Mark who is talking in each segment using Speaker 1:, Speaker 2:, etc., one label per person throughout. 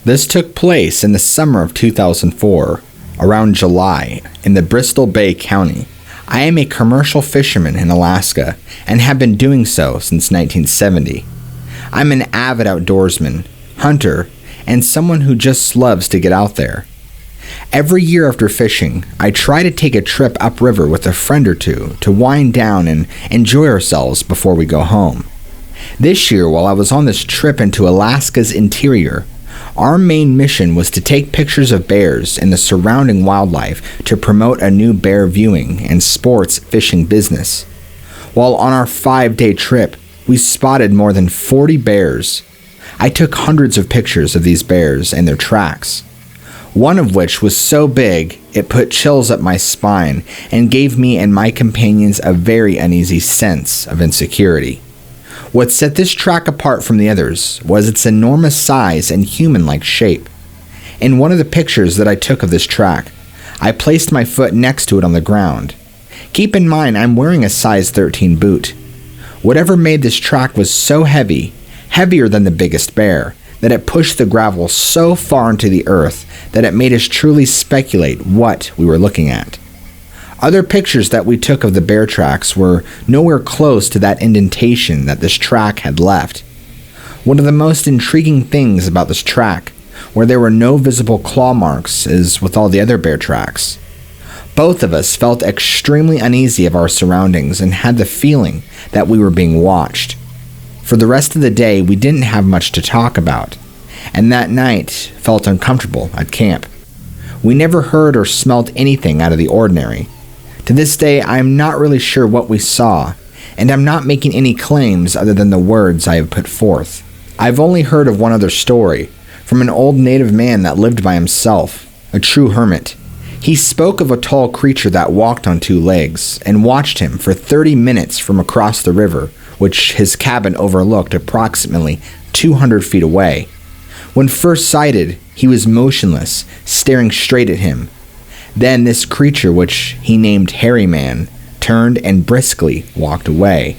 Speaker 1: This took place in the summer of 2004, around July, in the Bristol Bay County. I am a commercial fisherman in Alaska and have been doing so since 1970. I'm an avid outdoorsman, hunter, and someone who just loves to get out there. Every year after fishing, I try to take a trip upriver with a friend or two to wind down and enjoy ourselves before we go home. This year, while I was on this trip into Alaska's interior, our main mission was to take pictures of bears and the surrounding wildlife to promote a new bear viewing and sports fishing business. While on our 5-day trip, we spotted more than 40 bears. I took hundreds of pictures of these bears and their tracks. One of which was so big, it put chills up my spine and gave me and my companions a very uneasy sense of insecurity. What set this track apart from the others was its enormous size and human-like shape. In one of the pictures that I took of this track, I placed my foot next to it on the ground. Keep in mind, I'm wearing a size 13 boot. Whatever made this track was so heavy, heavier than the biggest bear, that it pushed the gravel so far into the earth that it made us truly speculate what we were looking at. Other pictures that we took of the bear tracks were nowhere close to that indentation that this track had left. One of the most intriguing things about this track, where there were no visible claw marks, is with all the other bear tracks. Both of us felt extremely uneasy of our surroundings and had the feeling that we were being watched. For the rest of the day, we didn't have much to talk about, and that night felt uncomfortable at camp. We never heard or smelt anything out of the ordinary. To this day, I am not really sure what we saw, and I'm not making any claims other than the words I have put forth. I've only heard of one other story, from an old native man that lived by himself, a true hermit. He spoke of a tall creature that walked on 2 legs, and watched him for 30 minutes from across the river, which his cabin overlooked approximately 200 feet away. When first sighted, he was motionless, staring straight at him. Then this creature, which he named Hairy Man, turned and briskly walked away.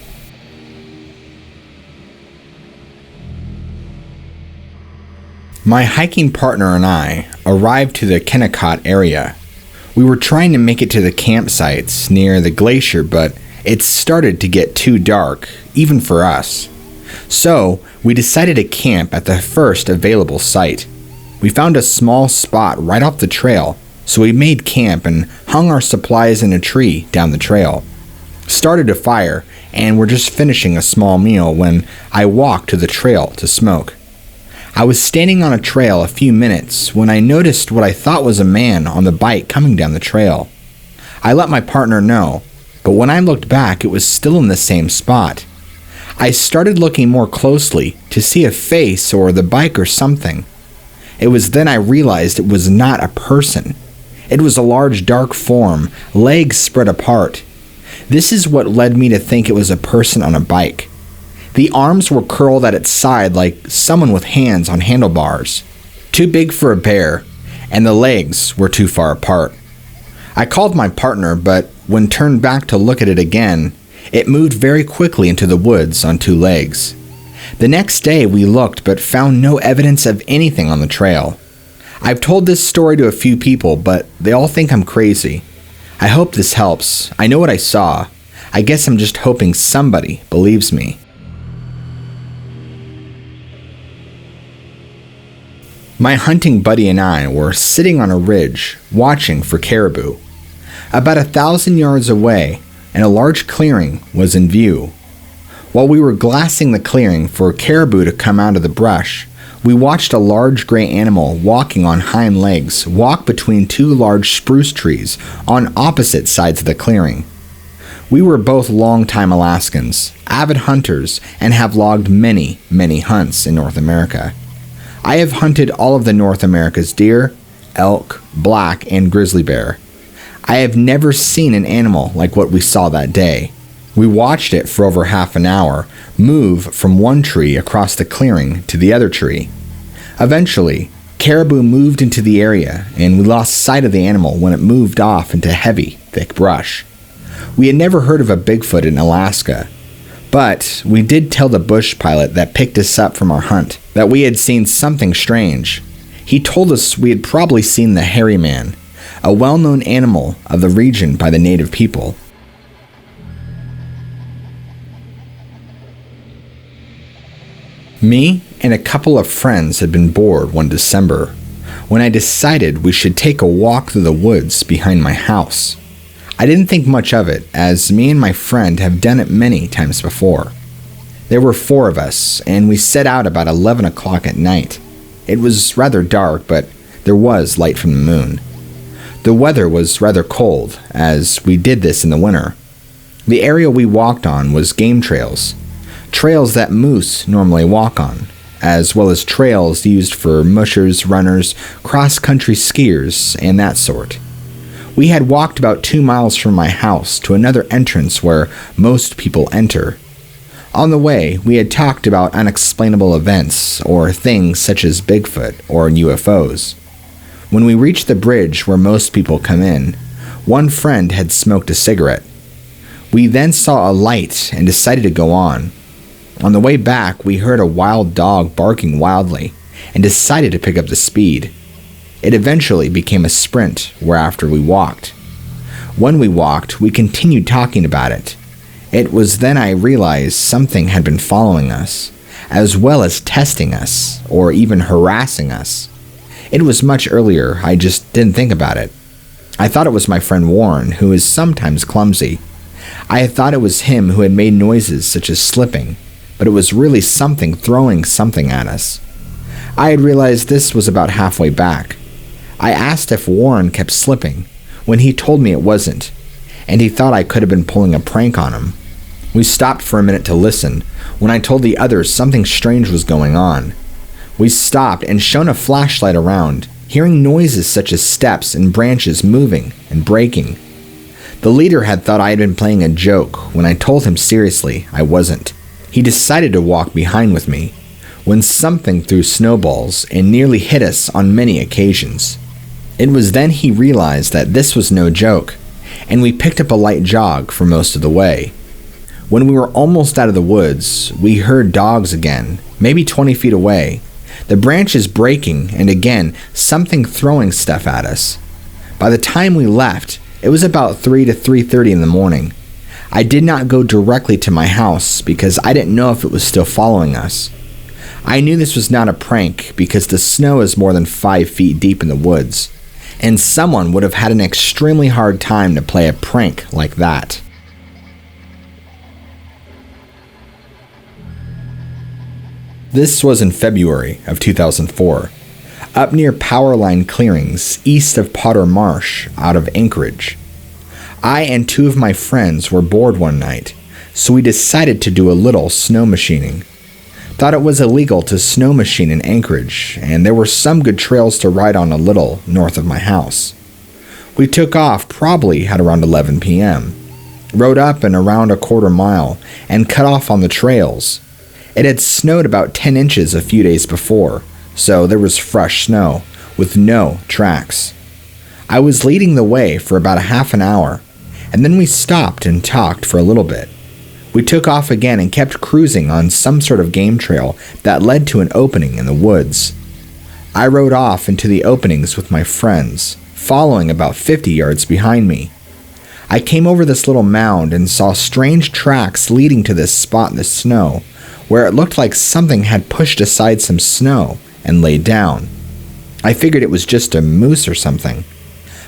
Speaker 1: My hiking partner and I arrived to the Kennecott area. We were trying to make it to the campsites near the glacier, but it started to get too dark, even for us. So, we decided to camp at the first available site. We found a small spot right off the trail, so we made camp and hung our supplies in a tree down the trail. Started a fire, and were just finishing a small meal when I walked to the trail to smoke. I was standing on a trail a few minutes when I noticed what I thought was a man on the bike coming down the trail. I let my partner know, but when I looked back, it was still in the same spot. I started looking more closely to see a face or the bike or something. It was then I realized it was not a person. It was a large dark form, legs spread apart. This is what led me to think it was a person on a bike. The arms were curled at its side like someone with hands on handlebars. Too big for a bear, and the legs were too far apart. I called my partner, but when turned back to look at it again, it moved very quickly into the woods on 2 legs. The next day we looked but found no evidence of anything on the trail. I've told this story to a few people, but they all think I'm crazy. I hope this helps. I know what I saw. I guess I'm just hoping somebody believes me. My hunting buddy and I were sitting on a ridge, watching for caribou. About 1,000 yards away, and a large clearing was in view. While we were glassing the clearing for caribou to come out of the brush, we watched a large gray animal walking on hind legs walk between 2 large spruce trees on opposite sides of the clearing. We were both longtime Alaskans, avid hunters, and have logged many, many hunts in North America. I have hunted all of the North America's deer, elk, black, and grizzly bear. I have never seen an animal like what we saw that day. We watched it for over half an hour move from one tree across the clearing to the other tree. Eventually, caribou moved into the area, and we lost sight of the animal when it moved off into heavy, thick brush. We had never heard of a Bigfoot in Alaska, but we did tell the bush pilot that picked us up from our hunt that we had seen something strange. He told us we had probably seen the hairy man, a well-known animal of the region by the native people. Me and a couple of friends had been bored one December when I decided we should take a walk through the woods behind my house. I didn't think much of it, as me and my friend have done it many times before. There were 4 of us, and we set out about 11 o'clock at night. It was rather dark, but there was light from the moon. The weather was rather cold, as we did this in the winter. The area we walked on was game trails that moose normally walk on, as well as trails used for mushers, runners, cross-country skiers, and that sort. We had walked about 2 miles from my house to another entrance where most people enter. On the way, we had talked about unexplainable events, or things such as Bigfoot or UFOs. When we reached the bridge where most people come in, one friend had smoked a cigarette. We then saw a light and decided to go on. On the way back, we heard a wild dog barking wildly and decided to pick up the speed. It eventually became a sprint, whereafter we walked. When we walked, we continued talking about it. It was then I realized something had been following us, as well as testing us, or even harassing us. It was much earlier, I just didn't think about it. I thought it was my friend Warren, who is sometimes clumsy. I thought it was him who had made noises such as slipping, but it was really something throwing something at us. I had realized this was about halfway back. I asked if Warren kept slipping, when he told me it wasn't, and he thought I could have been pulling a prank on him. We stopped for a minute to listen, when I told the others something strange was going on. We stopped and shone a flashlight around, hearing noises such as steps and branches moving and breaking. The leader had thought I had been playing a joke when I told him seriously I wasn't. He decided to walk behind with me, when something threw snowballs and nearly hit us on many occasions. It was then he realized that this was no joke, and we picked up a light jog for most of the way. When we were almost out of the woods, we heard dogs again, maybe 20 feet away, the branches breaking, and again, something throwing stuff at us. By the time we left, it was about 3 to 3:30 in the morning. I did not go directly to my house because I didn't know if it was still following us. I knew this was not a prank because the snow is more than 5 feet deep in the woods, and someone would have had an extremely hard time to play a prank like that. This was in February of 2004, up near power line clearings east of Potter Marsh out of Anchorage. I and 2 of my friends were bored one night, so we decided to do a little snow machining. Thought it was illegal to snow machine in Anchorage, and there were some good trails to ride on a little north of my house. We took off probably at around 11 p.m., rode up and around a quarter mile, and cut off on the trails. It had snowed about 10 inches a few days before, so there was fresh snow, with no tracks. I was leading the way for about a half an hour, and then we stopped and talked for a little bit. We took off again and kept cruising on some sort of game trail that led to an opening in the woods. I rode off into the openings with my friends, following about 50 yards behind me. I came over this little mound and saw strange tracks leading to this spot in the snow, where it looked like something had pushed aside some snow and laid down. I figured it was just a moose or something.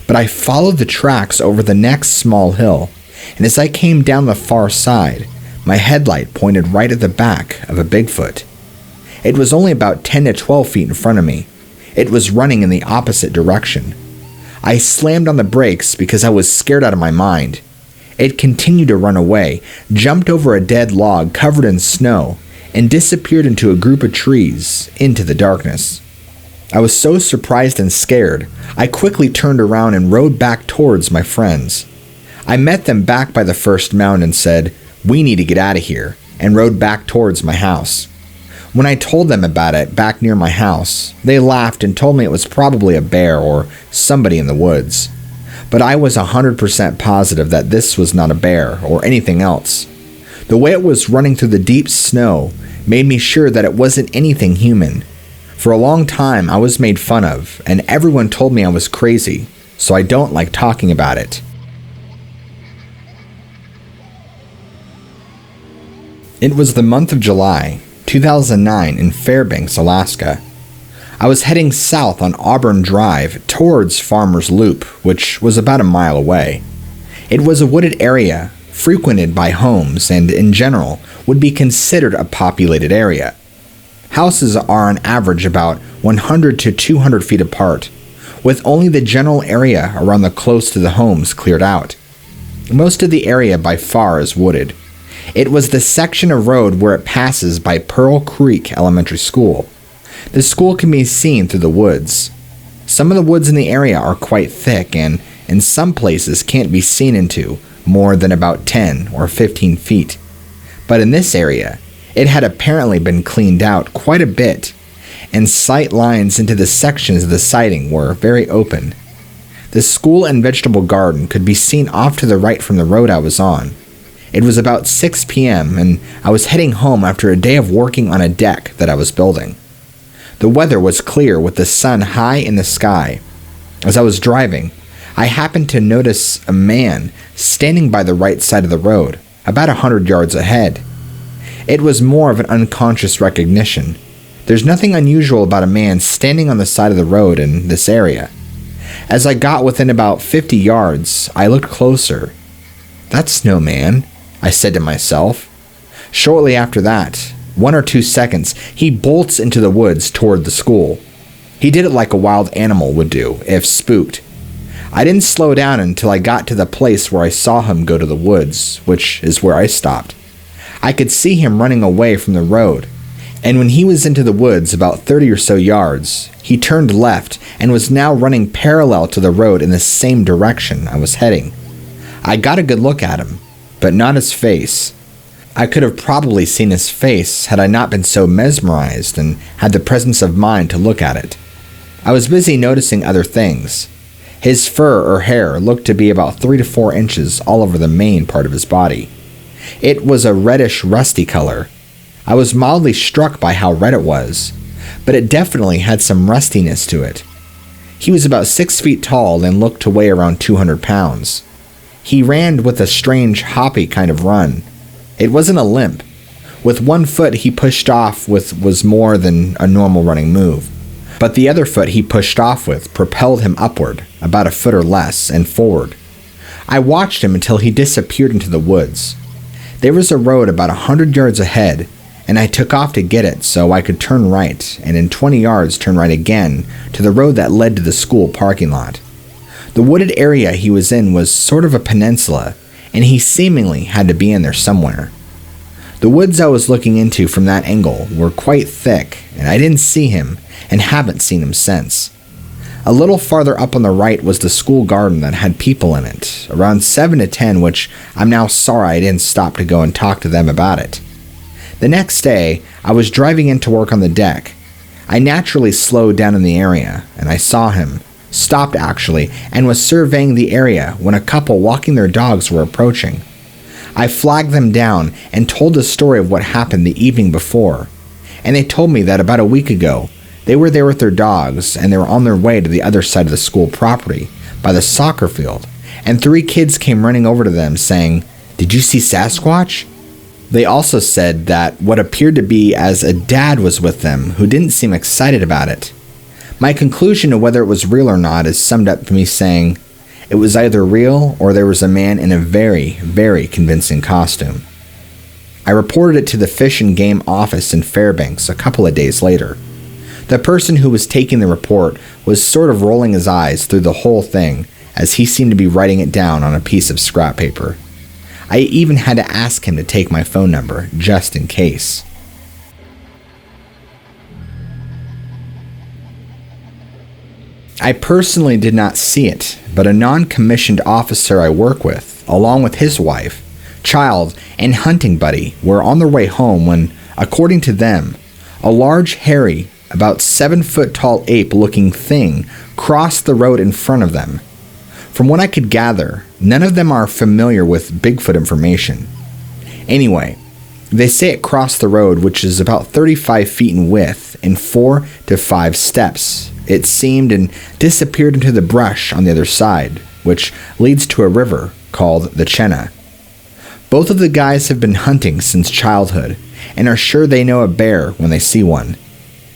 Speaker 1: But I followed the tracks over the next small hill, and as I came down the far side, my headlight pointed right at the back of a Bigfoot. It was only about 10 to 12 feet in front of me. It was running in the opposite direction. I slammed on the brakes because I was scared out of my mind. It continued to run away, jumped over a dead log covered in snow, and disappeared into a group of trees into the darkness. I was so surprised and scared, I quickly turned around and rode back towards my friends. I met them back by the first mound and said, "We need to get out of here," and rode back towards my house. When I told them about it back near my house, they laughed and told me it was probably a bear or somebody in the woods. But I was 100% positive that this was not a bear or anything else. The way it was running through the deep snow made me sure that it wasn't anything human. For a long time, I was made fun of, and everyone told me I was crazy, so I don't like talking about it. It was the month of July, 2009 in Fairbanks, Alaska. I was heading south on Auburn Drive towards Farmer's Loop, which was about a mile away. It was a wooded area, frequented by homes, and in general would be considered a populated area. Houses are on average about 100 to 200 feet apart, with only the general area around the close to the homes cleared out. Most of the area by far is wooded. It was the section of road where it passes by Pearl Creek Elementary School. The school can be seen through the woods. Some of the woods in the area are quite thick and in some places can't be seen into more than about 10 or 15 feet. But in this area, it had apparently been cleaned out quite a bit, and sight lines into the sections of the siding were very open. The school and vegetable garden could be seen off to the right from the road I was on. It was about 6 p.m., and I was heading home after a day of working on a deck that I was building. The weather was clear with the sun high in the sky. As I was driving, I happened to notice a man standing by the right side of the road, about 100 yards ahead. It was more of an unconscious recognition. There's nothing unusual about a man standing on the side of the road in this area. As I got within about 50 yards, I looked closer. "That's no man," I said to myself. Shortly after that, 1 or 2 seconds, he bolts into the woods toward the school. He did it like a wild animal would do, if spooked. I didn't slow down until I got to the place where I saw him go to the woods, which is where I stopped. I could see him running away from the road, and when he was into the woods about 30 or so yards, he turned left and was now running parallel to the road in the same direction I was heading. I got a good look at him, but not his face. I could have probably seen his face had I not been so mesmerized and had the presence of mind to look at it. I was busy noticing other things. His fur or hair looked to be about 3 to 4 inches all over the main part of his body. It was a reddish, rusty color. I was mildly struck by how red it was, but it definitely had some rustiness to it. He was about 6 feet tall and looked to weigh around 200 pounds. He ran with a strange, hoppy kind of run. It wasn't a limp. With one foot he pushed off with was more than a normal running move, but the other foot he pushed off with propelled him upward, about a foot or less, and forward. I watched him until he disappeared into the woods. There was a road about 100 yards ahead, and I took off to get it so I could turn right, and in 20 yards turn right again to the road that led to the school parking lot. The wooded area he was in was sort of a peninsula, and he seemingly had to be in there somewhere. The woods I was looking into from that angle were quite thick, and I didn't see him, and haven't seen him since. A little farther up on the right was the school garden that had people in it, around 7 to 10, which I'm now sorry I didn't stop to go and talk to them about it. The next day, I was driving in to work on the deck. I naturally slowed down in the area, and I saw him, stopped actually, and was surveying the area when a couple walking their dogs were approaching. I flagged them down and told the story of what happened the evening before, and they told me that about a week ago, they were there with their dogs and they were on their way to the other side of the school property, by the soccer field, and 3 kids came running over to them saying, "Did you see Sasquatch?" They also said that what appeared to be as a dad was with them who didn't seem excited about it. My conclusion of whether it was real or not is summed up to me saying, it was either real or there was a man in a very, very convincing costume. I reported it to the Fish and Game office in Fairbanks a couple of days later. The person who was taking the report was sort of rolling his eyes through the whole thing as he seemed to be writing it down on a piece of scrap paper. I even had to ask him to take my phone number, just in case. I personally did not see it, but a non-commissioned officer I work with, along with his wife, child, and hunting buddy, were on their way home when, according to them, a large, hairy, about 7-foot-tall ape-looking thing crossed the road in front of them. From what I could gather, none of them are familiar with Bigfoot information. Anyway, They say it crossed the road, which is about 35 feet in width, in 4 to 5 steps. It seemed and disappeared into the brush on the other side, which leads to a river called the Chena. Both of the guys have been hunting since childhood and are sure they know a bear when they see one.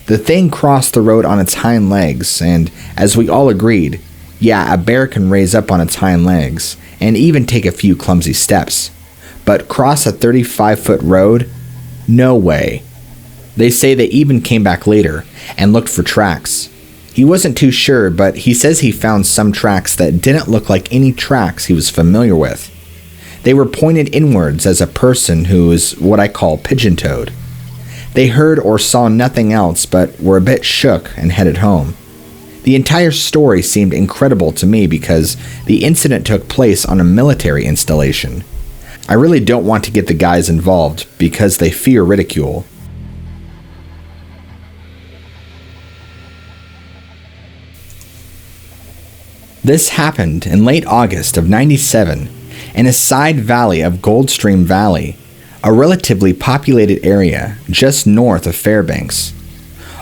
Speaker 1: The thing crossed the road on its hind legs, and as we all agreed, yeah, a bear can raise up on its hind legs and even take a few clumsy steps. But cross a 35-foot road? No way. They say they even came back later and looked for tracks. He wasn't too sure, but he says he found some tracks that didn't look like any tracks he was familiar with. They were pointed inwards as a person who is what I call pigeon-toed. They heard or saw nothing else but were a bit shook and headed home. The entire story seemed incredible to me because the incident took place on a military installation. I really don't want to get the guys involved because they fear ridicule. This happened in late August of '97 in a side valley of Goldstream Valley, a relatively populated area just north of Fairbanks.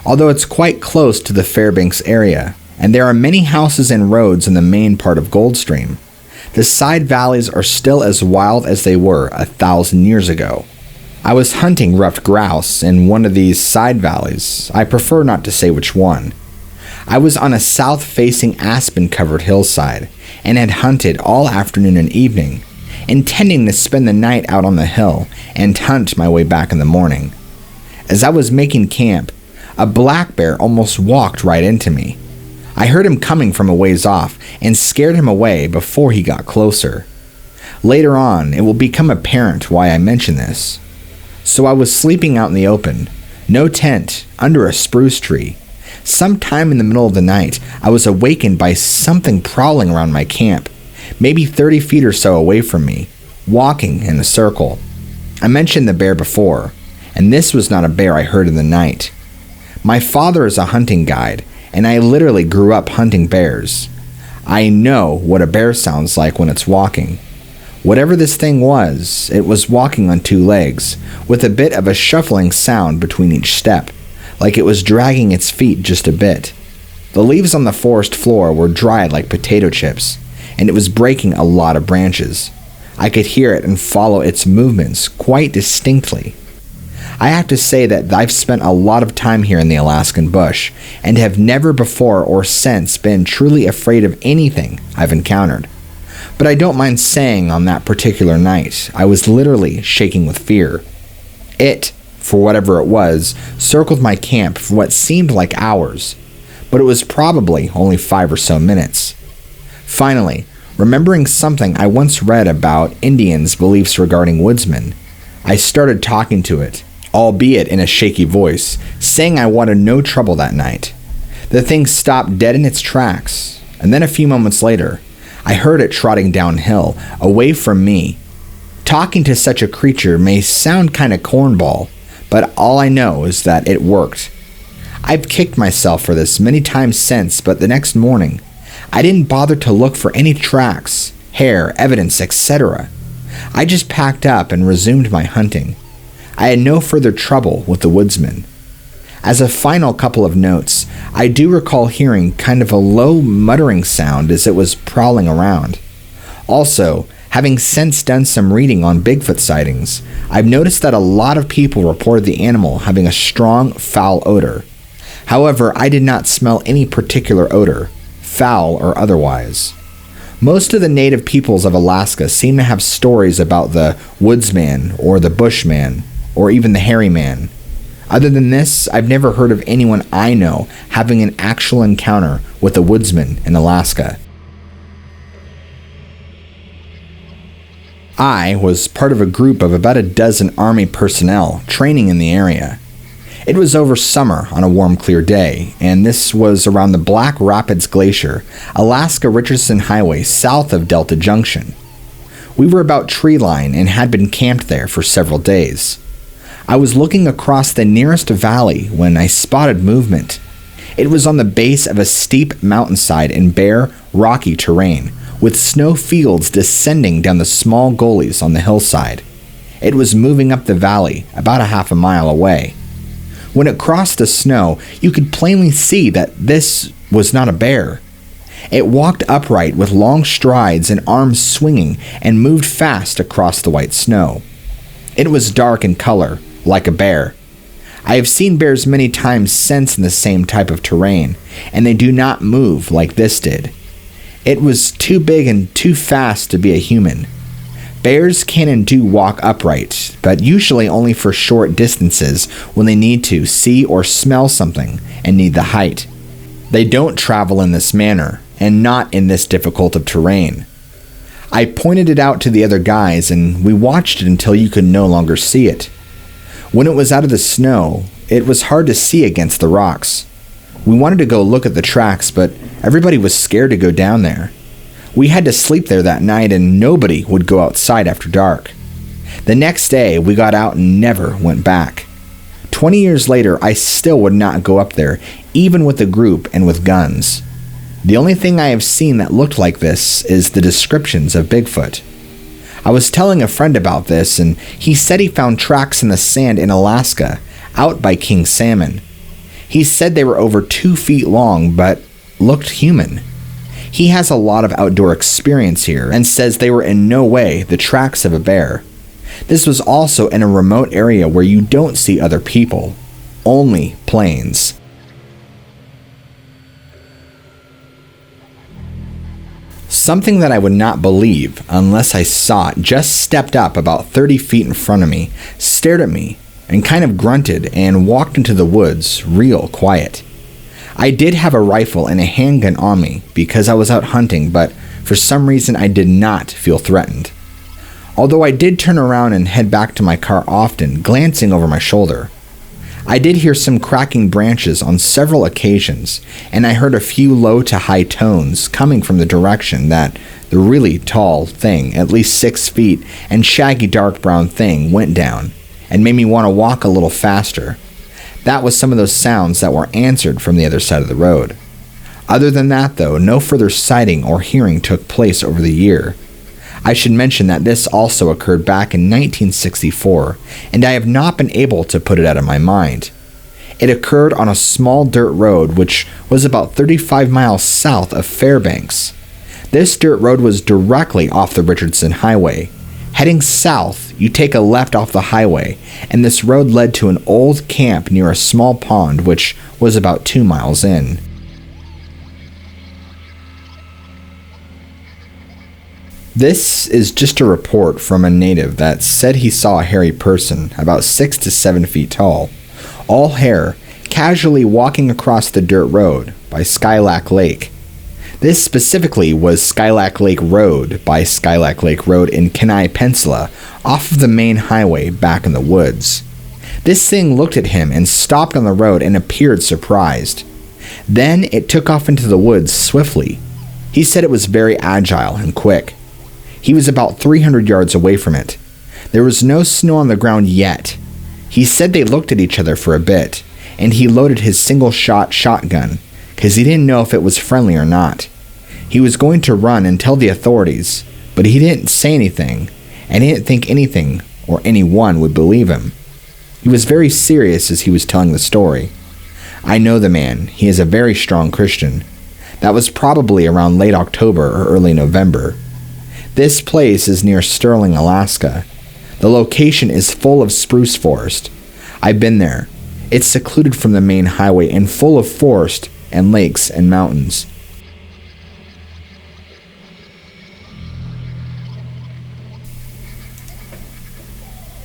Speaker 1: Although it's quite close to the Fairbanks area, and there are many houses and roads in the main part of Goldstream, the side valleys are still as wild as they were 1,000 years ago. I was hunting ruffed grouse in one of these side valleys. I prefer not to say which one. I was on a south-facing aspen-covered hillside and had hunted all afternoon and evening, intending to spend the night out on the hill and hunt my way back in the morning. As I was making camp, a black bear almost walked right into me. I heard him coming from a ways off and scared him away before he got closer. Later on, it will become apparent why I mention this. So I was sleeping out in the open, no tent, under a spruce tree. Sometime in the middle of the night, I was awakened by something prowling around my camp, maybe 30 feet or so away from me, walking in a circle. I mentioned the bear before, and this was not a bear I heard in the night. My father is a hunting guide, and I literally grew up hunting bears. I know what a bear sounds like when it's walking. Whatever this thing was, it was walking on 2 legs, with a bit of a shuffling sound between each step, like it was dragging its feet just a bit. The leaves on the forest floor were dried like potato chips, and it was breaking a lot of branches. I could hear it and follow its movements quite distinctly. I have to say that I've spent a lot of time here in the Alaskan bush, and have never before or since been truly afraid of anything I've encountered. But I don't mind saying on that particular night, I was literally shaking with fear. It, for whatever it was, circled my camp for what seemed like hours, but it was probably only 5 or so minutes. Finally, remembering something I once read about Indians' beliefs regarding woodsmen, I started talking to it, albeit in a shaky voice, saying I wanted no trouble that night. The thing stopped dead in its tracks, and then a few moments later, I heard it trotting downhill, away from me. Talking to such a creature may sound kinda cornball, but all I know is that it worked. I've kicked myself for this many times since, but the next morning, I didn't bother to look for any tracks, hair, evidence, etc. I just packed up and resumed my hunting. I had no further trouble with the woodsman. As a final couple of notes, I do recall hearing kind of a low muttering sound as it was prowling around. Also, having since done some reading on Bigfoot sightings, I've noticed that a lot of people reported the animal having a strong, foul odor. However, I did not smell any particular odor, foul or otherwise. Most of the native peoples of Alaska seem to have stories about the woodsman or the bushman, or even the hairy man. Other than this, I've never heard of anyone I know having an actual encounter with a woodsman in Alaska. I was part of a group of about a dozen Army personnel training in the area. It was over summer on a warm, clear day, and this was around the Black Rapids Glacier, Alaska-Richardson Highway south of Delta Junction. We were about tree line and had been camped there for several days. I was looking across the nearest valley when I spotted movement. It was on the base of a steep mountainside in bare, rocky terrain, with snow fields descending down the small gullies on the hillside. It was moving up the valley about a half a mile away. When it crossed the snow, you could plainly see that this was not a bear. It walked upright with long strides and arms swinging and moved fast across the white snow. It was dark in color, like a bear. I have seen bears many times since in the same type of terrain, and they do not move like this did. It was too big and too fast to be a human. Bears can and do walk upright, but usually only for short distances when they need to see or smell something and need the height. They don't travel in this manner, and not in this difficult of terrain. I pointed it out to the other guys, and we watched it until you could no longer see it. When it was out of the snow, it was hard to see against the rocks. We wanted to go look at the tracks, but everybody was scared to go down there. We had to sleep there that night, and nobody would go outside after dark. The next day, we got out and never went back. 20 years later, I still would not go up there, even with a group and with guns. The only thing I have seen that looked like this is the descriptions of Bigfoot. I was telling a friend about this, and he said he found tracks in the sand in Alaska, out by King Salmon. He said they were over 2 feet long, but looked human. He has a lot of outdoor experience here, and says they were in no way the tracks of a bear. This was also in a remote area where you don't see other people, only planes. Something that I would not believe unless I saw it just stepped up about 30 feet in front of me, stared at me, and kind of grunted and walked into the woods real quiet. I did have a rifle and a handgun on me because I was out hunting, but for some reason I did not feel threatened. Although I did turn around and head back to my car often, glancing over my shoulder. I did hear some cracking branches on several occasions, and I heard a few low to high tones coming from the direction that the really tall thing, at least 6 feet, and shaggy dark brown thing went down, and made me want to walk a little faster. That was some of those sounds that were answered from the other side of the road. Other than that, though, no further sighting or hearing took place over the year. I should mention that this also occurred back in 1964, and I have not been able to put it out of my mind. It occurred on a small dirt road which was about 35 miles south of Fairbanks. This dirt road was directly off the Richardson Highway. Heading south, you take a left off the highway, and this road led to an old camp near a small pond which was about 2 miles in. This is just a report from a native that said he saw a hairy person about 6 to 7 feet tall, all hair, casually walking across the dirt road by Skylac Lake. This specifically was Skylac Lake Road by Skylac Lake Road in Kenai Peninsula, off of the main highway back in the woods. This thing looked at him and stopped on the road and appeared surprised. Then it took off into the woods swiftly. He said it was very agile and quick. He was about 300 yards away from it. There was no snow on the ground yet. He said they looked at each other for a bit, and he loaded his single-shot shotgun, because he didn't know if it was friendly or not. He was going to run and tell the authorities, but he didn't say anything, and he didn't think anything or anyone would believe him. He was very serious as he was telling the story. I know the man. He is a very strong Christian. That was probably around late October or early November. This place is near Sterling, Alaska. The location is full of spruce forest. I've been there. It's secluded from the main highway and full of forest and lakes and mountains.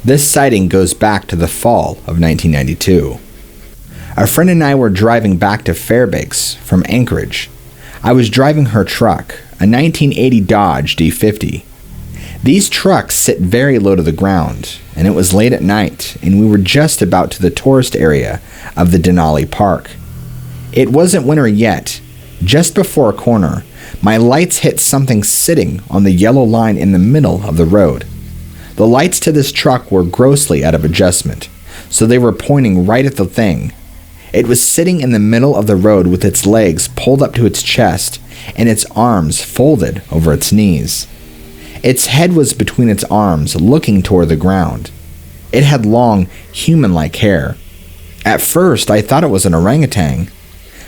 Speaker 1: This sighting goes back to the fall of 1992. A friend and I were driving back to Fairbanks from Anchorage. I was driving her truck, a 1980 Dodge D50. These trucks sit very low to the ground, and it was late at night, and we were just about to the tourist area of the Denali Park. It wasn't winter yet. Just before a corner, my lights hit something sitting on the yellow line in the middle of the road. The lights to this truck were grossly out of adjustment, so they were pointing right at the thing. It was sitting in the middle of the road with its legs pulled up to its chest and its arms folded over its knees. Its head was between its arms, looking toward the ground. It had long, human-like hair. At first, I thought it was an orangutan,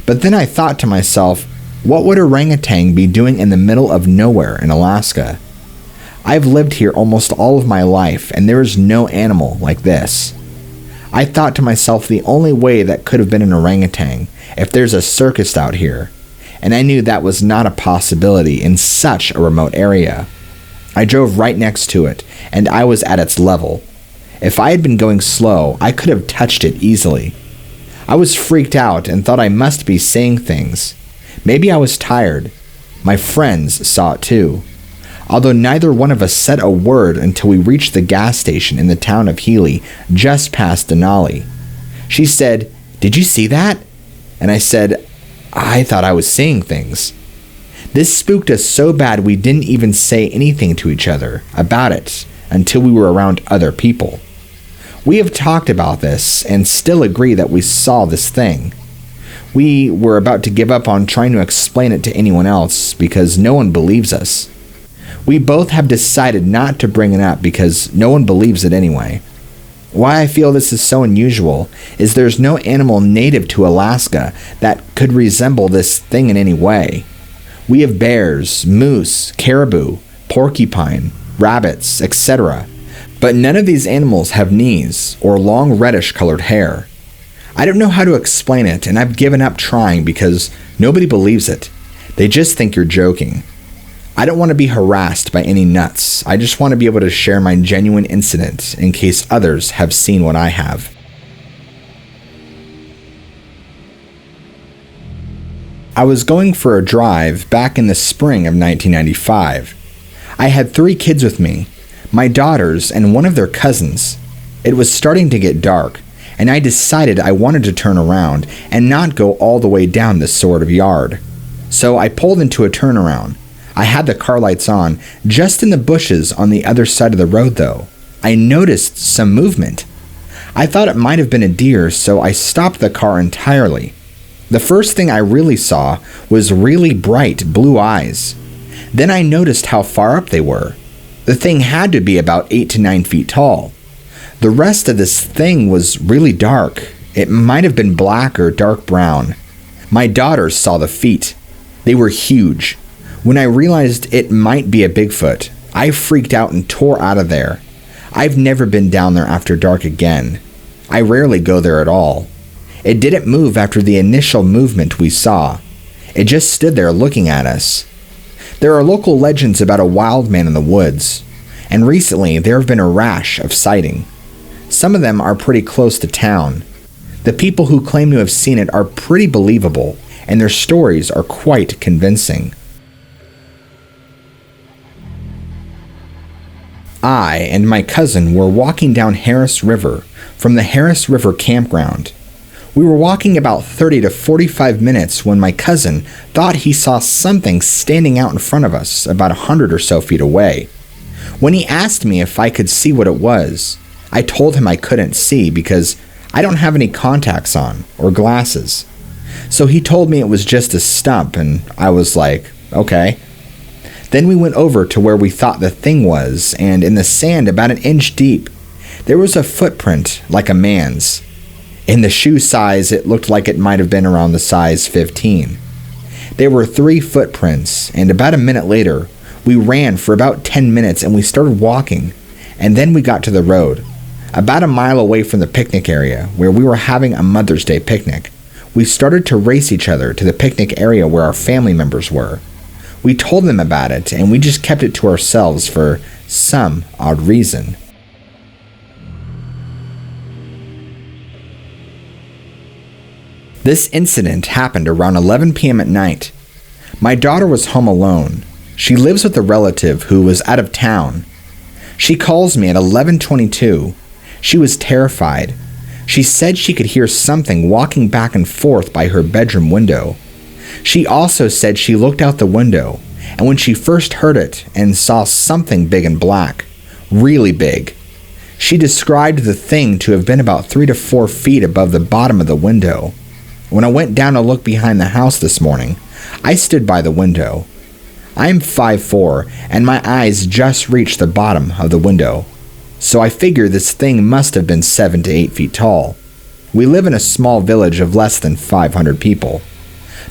Speaker 1: but then I thought to myself, what would orangutan be doing in the middle of nowhere in Alaska? I've lived here almost all of my life, and there is no animal like this. I thought to myself the only way that could have been an orangutan if there's a circus out here, and I knew that was not a possibility in such a remote area. I drove right next to it, and I was at its level. If I had been going slow, I could have touched it easily. I was freaked out and thought I must be seeing things. Maybe I was tired. My friends saw it too, although neither one of us said a word until we reached the gas station in the town of Healy, just past Denali. She said, "Did you see that?" And I said, "I thought I was seeing things." This spooked us so bad we didn't even say anything to each other about it until we were around other people. We have talked about this and still agree that we saw this thing. We were about to give up on trying to explain it to anyone else because no one believes us. We both have decided not to bring it up because no one believes it anyway. Why I feel this is so unusual is there's no animal native to Alaska that could resemble this thing in any way. We have bears, moose, caribou, porcupine, rabbits, etc., but none of these animals have knees or long reddish-colored hair. I don't know how to explain it, and I've given up trying because nobody believes it. They just think you're joking. I don't want to be harassed by any nuts. I just want to be able to share my genuine incident in case others have seen what I have. I was going for a drive back in the spring of 1995. I had 3 kids with me, my daughters and one of their cousins. It was starting to get dark, and I decided I wanted to turn around and not go all the way down this sort of yard. So I pulled into a turnaround. I had the car lights on, just in the bushes on the other side of the road though. I noticed some movement. I thought it might have been a deer, so I stopped the car entirely. The first thing I really saw was really bright blue eyes. Then I noticed how far up they were. The thing had to be about 8 to 9 feet tall. The rest of this thing was really dark. It might have been black or dark brown. My daughters saw the feet. They were huge. When I realized it might be a Bigfoot, I freaked out and tore out of there. I've never been down there after dark again. I rarely go there at all. It didn't move after the initial movement we saw. It just stood there looking at us. There are local legends about a wild man in the woods, and recently there have been a rash of sighting. Some of them are pretty close to town. The people who claim to have seen it are pretty believable, and their stories are quite convincing. I and my cousin were walking down Harris River from the Harris River campground. We were walking about 30 to 45 minutes when my cousin thought he saw something standing out in front of us about 100 or so feet away. When he asked me if I could see what it was, I told him I couldn't see because I don't have any contacts on or glasses. So he told me it was just a stump, and I was like, okay. Then we went over to where we thought the thing was, and in the sand about 1 inch deep, there was a footprint like a man's. In the shoe size, it looked like it might have been around the size 15. There were 3 footprints, and about a minute later, we ran for about 10 minutes and we started walking, and then we got to the road. About a mile away from the picnic area, where we were having a Mother's Day picnic, we started to race each other to the picnic area where our family members were. We told them about it, and we just kept it to ourselves for some odd reason. This incident happened around 11 p.m. at night. My daughter was home alone. She lives with a relative who was out of town. She calls me at 11:22. She was terrified. She said she could hear something walking back and forth by her bedroom window. She also said she looked out the window, and when she first heard it and saw something big and black, really big, she described the thing to have been about 3 to 4 feet above the bottom of the window. When I went down to look behind the house this morning, I stood by the window. I'm 5'4", and my eyes just reached the bottom of the window, so I figure this thing must have been 7 to 8 feet tall. We live in a small village of less than 500 people.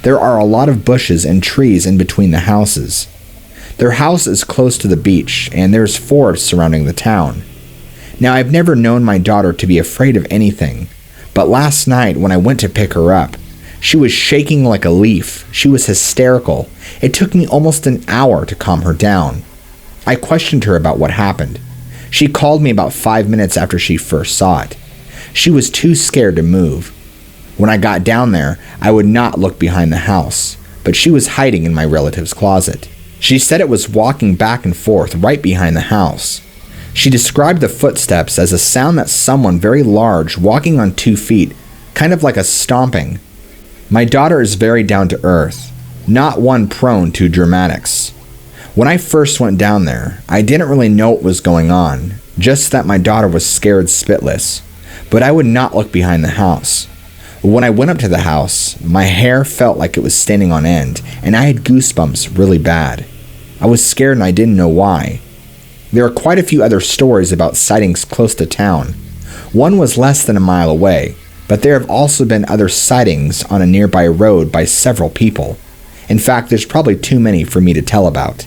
Speaker 1: There are a lot of bushes and trees in between the houses. Their house is close to the beach, and there's forests surrounding the town. Now, I've never known my daughter to be afraid of anything, but last night when I went to pick her up, she was shaking like a leaf. She was hysterical. It took me almost an hour to calm her down. I questioned her about what happened. She called me about 5 minutes after she first saw it. She was too scared to move. When I got down there, I would not look behind the house, but she was hiding in my relative's closet. She said it was walking back and forth right behind the house. She described the footsteps as a sound that someone very large walking on 2 feet, kind of like a stomping. My daughter is very down to earth, not one prone to dramatics. When I first went down there, I didn't really know what was going on, just that my daughter was scared spitless, but I would not look behind the house. When I went up to the house, my hair felt like it was standing on end, and I had goosebumps really bad. I was scared and I didn't know why. There are quite a few other stories about sightings close to town. One was less than a mile away, but there have also been other sightings on a nearby road by several people. In fact, there's probably too many for me to tell about.